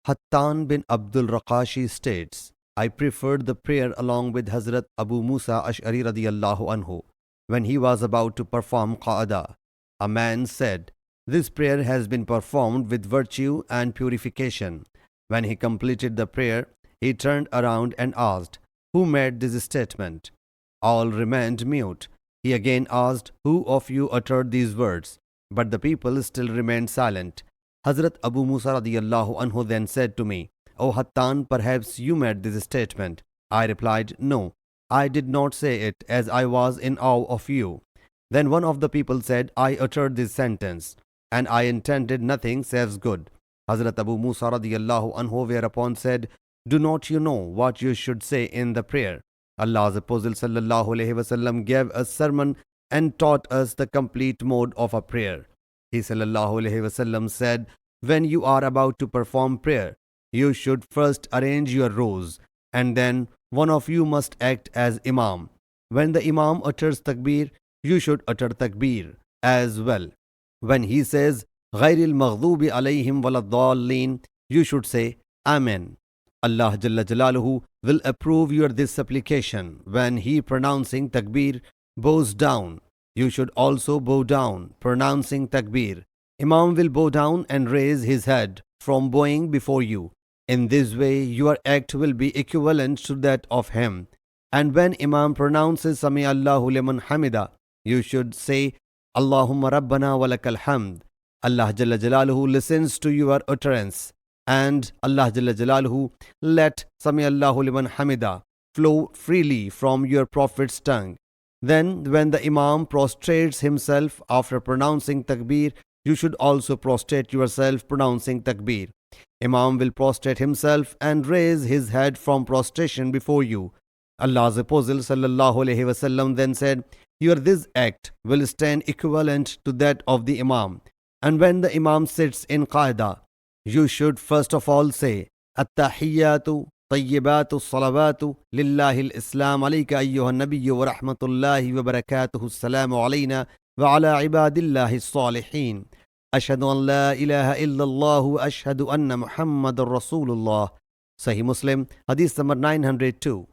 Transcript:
Hattan bin Abdul Raqashi states, I preferred the prayer along with Hazrat Abu Musa Ash'ari radiyallahu anhu when he was about to perform Qa'ada. A man said, this prayer has been performed with virtue and purification. When he completed the prayer, he turned around and asked, who made this statement? All remained mute. He again asked, who of you uttered these words? But the people still remained silent. Hazrat Abu Musa radiyallahu anhu then said to me, O Hattan, perhaps you made this statement. I replied, no, I did not say it, as I was in awe of you. Then one of the people said, I uttered this sentence, and I intended nothing save good. Hazrat Abu Musa radiyallahu anhu whereupon said, do not you know what you should say in the prayer? Allah's Apostle sallallahu alaihi wasallam gave a sermon and taught us the complete mode of a prayer. He sallallahu alaihi wasallam said, when you are about to perform prayer, you should first arrange your rows, and then one of you must act as Imam. When the Imam utters takbir, you should utter takbir as well. When he says, Ghairil maghdubi alayhim waladdallin, you should say, Amen. Allah Jalla Jalaluhu will approve your this supplication. When he pronouncing takbir bows down, you should also bow down, pronouncing takbir. Imam will bow down and raise his head from bowing before you. In this way, your act will be equivalent to that of him. And when Imam pronounces Sami Allahu liman hamida, you should say, Allahumma Rabbana walakal hamd. Allah Jalla Jalaluhu listens to your utterance. And Allah Jalla Jalaluhu let Sami Allahu liman hamida flow freely from your Prophet's tongue. Then when the Imam prostrates himself after pronouncing takbir, you should also prostrate yourself pronouncing takbir. Imam will prostrate himself and raise his head from prostration before you. Allah's Apostle sallallahu alaihi wasallam then said, your this act will stand equivalent to that of the Imam. And when the Imam sits in Qaida, you should first of all say, At-tahiyyatu tayyibatu salawatu lillahi al-islam alayka ayyuhan nabiyyu wa rahmatullahi wa barakatuhu as-salamu alayna wa ala ibadillahi as-salihin. Ashhadu an la ilaha illallah wa ashhadu anna Muhammadar Rasulullah. Sahih Muslim Hadith number 902.